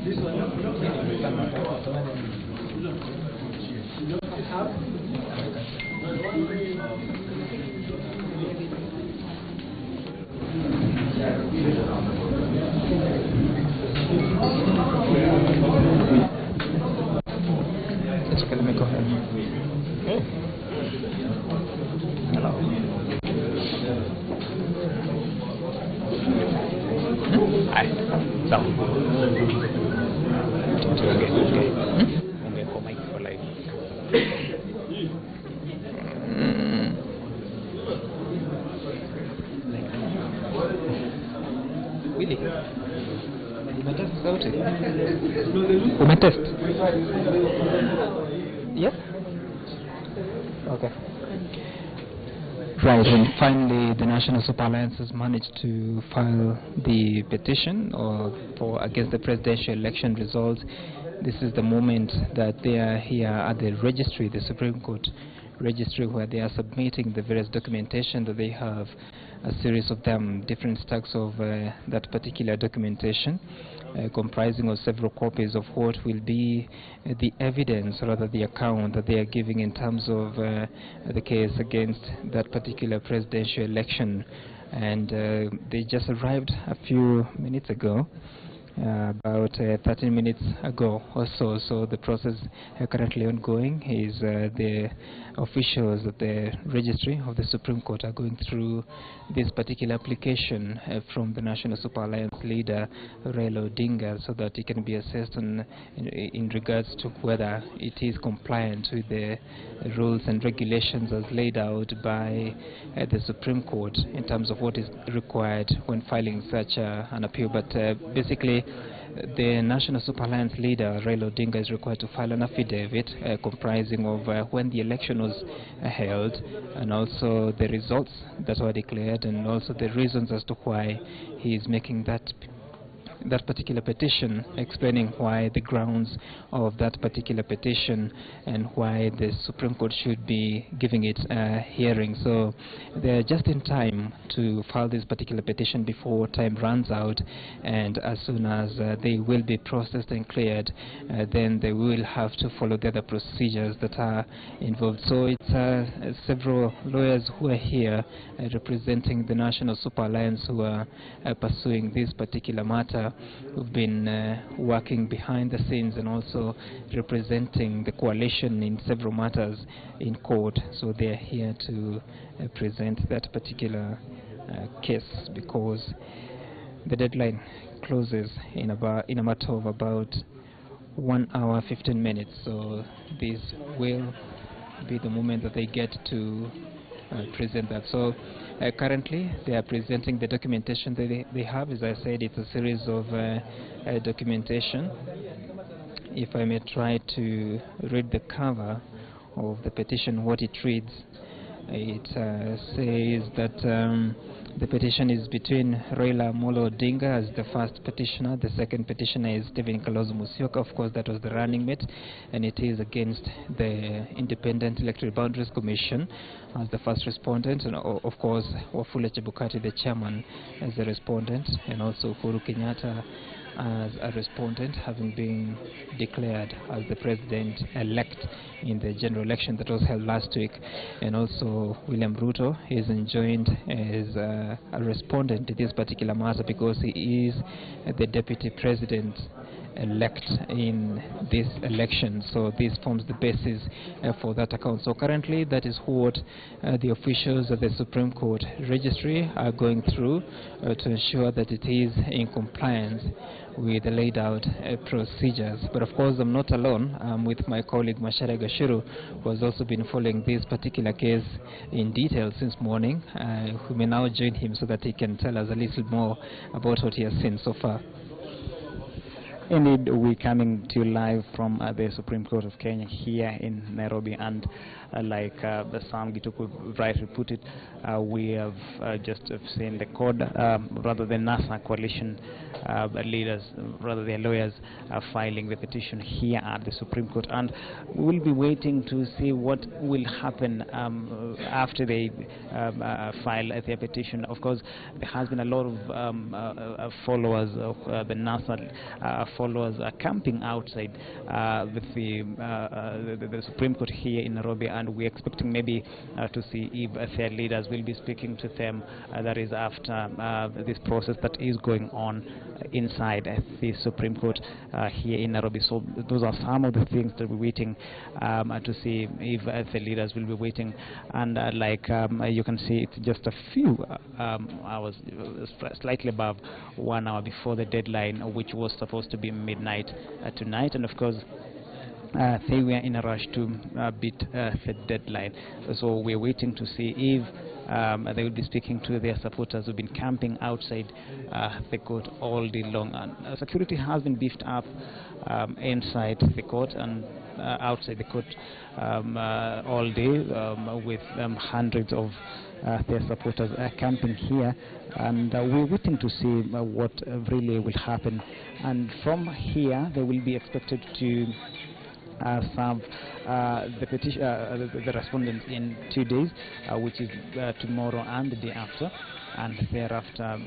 It's okay, let me go ahead. Hello. Hi. So. Okay. Okay, for Mike for life. Really? Umetest sauti? Umetest? Yes? Okay. Right, and finally the National Super Alliance has managed to file the petition for against the presidential election results. This is the moment that they are here at the registry, the Supreme Court registry, where they are submitting the various documentation that they have, a series of them, different stacks of that particular documentation, comprising of several copies of what will be the evidence, or rather the account that they are giving in terms of the case against that particular presidential election. And they just arrived a few minutes ago. About 13 minutes ago or so. So the process currently ongoing is the officials at the registry of the Supreme Court are going through this particular application from the National Super Alliance leader Raila Odinga, so that it can be assessed in regards to whether it is compliant with the rules and regulations as laid out by the Supreme Court in terms of what is required when filing such an appeal. But basically, the National Super Alliance leader, Raila Odinga, is required to file an affidavit comprising of when the election was held, and also the results that were declared, and also the reasons as to why he is making that particular petition, explaining why the grounds of that particular petition and why the Supreme Court should be giving it a hearing. So they're just in time to file this particular petition before time runs out, and as soon as they will be processed and cleared, then they will have to follow the other procedures that are involved. So it's several lawyers who are here representing the National Super Alliance who are pursuing this particular matter, who've been working behind the scenes and also representing the coalition in several matters in court. So they are here to present that particular case, because the deadline closes in a matter of about 1 hour 15 minutes. So this will be the moment that they get to present that. So currently they are presenting the documentation that they have. As I said, it's a series of documentation. If I may try to read the cover of the petition, what it reads, it says that the petition is between Raila Amolo Odinga as the first petitioner. The second petitioner is Stephen Kalonzo Musyoka. Of course, that was the running mate, and it is against the Independent Electoral Boundaries Commission as the first respondent, and of course Wafula Chebukati, the chairman, as the respondent, and also Uhuru Kenyatta as a respondent, having been declared as the president-elect in the general election that was held last week. And also William Ruto is enjoined as a respondent to this particular matter because he is the deputy president-elect in this election. So this forms the basis for that account. So currently that is what the officials of the Supreme Court registry are going through to ensure that it is in compliance with the laid out procedures. But of course I'm not alone. I'm with my colleague Macharia Gashiru, who has also been following this particular case in detail since morning. We may now join him so that he can tell us a little more about what he has seen so far. Indeed, we're coming to you live from the Supreme Court of Kenya here in Nairobi, and like Sam Gituku rightly put it, we have just seen the CORD, rather the NASA coalition leaders, rather their lawyers, filing the petition here at the Supreme Court, and we will be waiting to see what will happen after they file their petition. Of course, there has been a lot of followers of the NASA followers are camping outside the Supreme Court here in Nairobi, and we're expecting maybe to see if their leaders will be speaking to them. That is after this process that is going on inside the Supreme Court here in Nairobi. So those are some of the things that we're waiting to see if the leaders will be waiting. And you can see, it's just a few hours, slightly above 1 hour before the deadline, which was supposed to be midnight tonight. And of course, they were in a rush to beat the deadline. So we're waiting to see if they will be speaking to their supporters who've been camping outside the court all day long. And security has been beefed up inside the court and outside the court all day, with hundreds of their supporters camping here, and we're waiting to see what really will happen. And from here, they will be expected to serve the respondents in 2 days, which is tomorrow and the day after. And thereafter,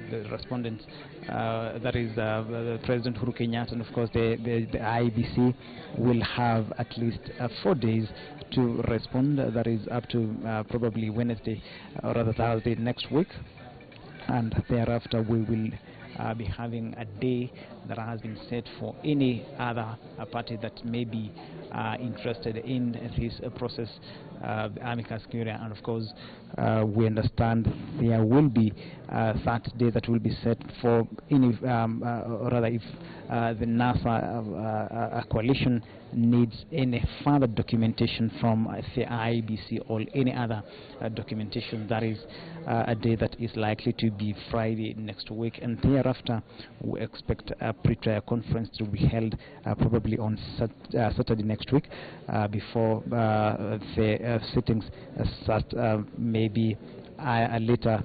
the respondents, that is President Kenyatta, and of course the IEBC, will have at least 4 days to respond. That is up to probably Wednesday or rather Thursday next week. And thereafter, we will be having a day that has been set for any other party that may be interested in this process, amicus curiae. And of course, we understand there will be that day that will be set for any, or rather, if the NASA coalition needs any further documentation from the IEBC or any other documentation. That is a day that is likely to be Friday next week, and thereafter we expect a pre-trial conference to be held probably on Saturday next week, before the sittings start maybe later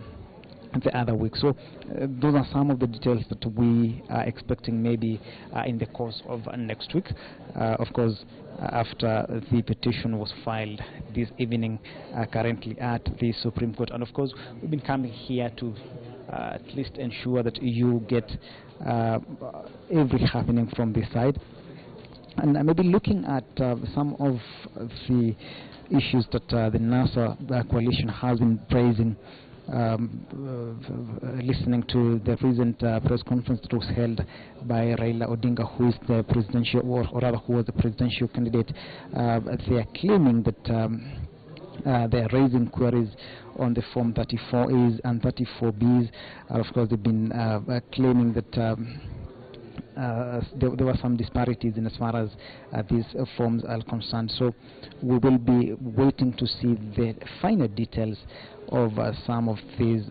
the other week. So those are some of the details that we are expecting maybe in the course of next week. Of course, after the petition was filed this evening, currently at the Supreme Court. And of course, we've been coming here to at least ensure that you get every happening from this side, and maybe looking at some of the issues that the NASA coalition has been praising. Listening to the recent press conference that was held by Raila Odinga, who is the presidential, or rather who was the presidential candidate, they are claiming that they are raising queries on the Form 34As and 34Bs. Of course, they've been claiming that there were some disparities in as far as these forms are concerned. So we will be waiting to see the finer details of some of these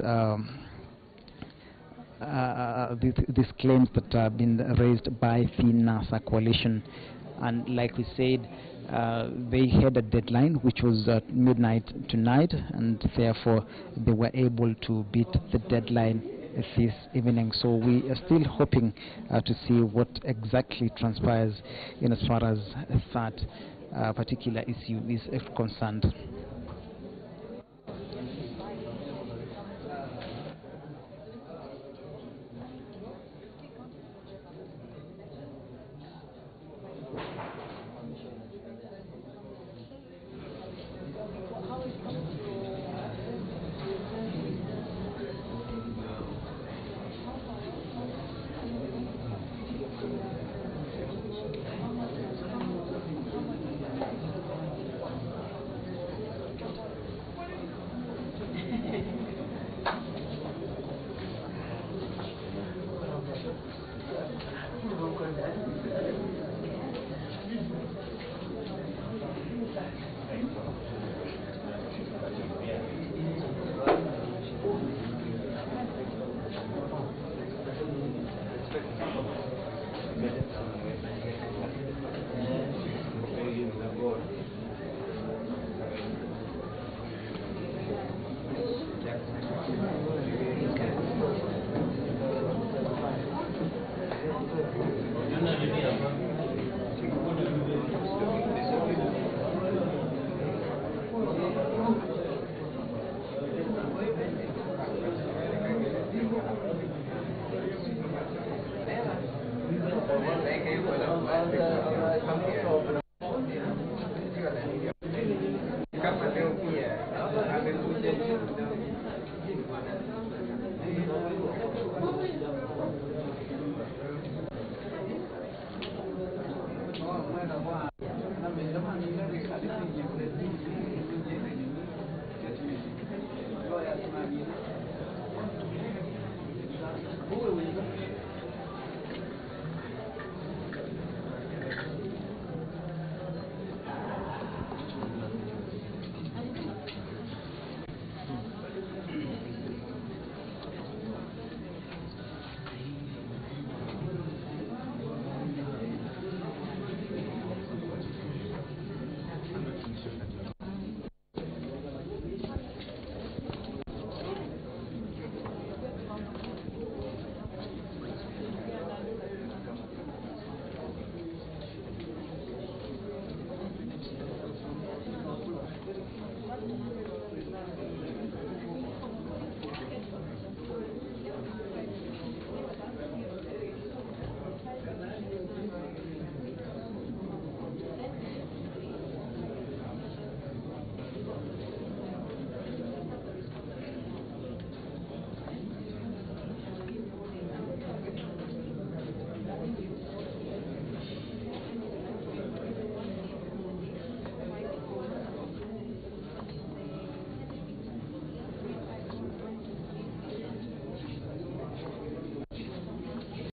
claims that have been raised by the NASA coalition. And like we said, they had a deadline which was at midnight tonight, and therefore they were able to beat the deadline this evening. So we are still hoping to see what exactly transpires in as far as that particular issue is concerned.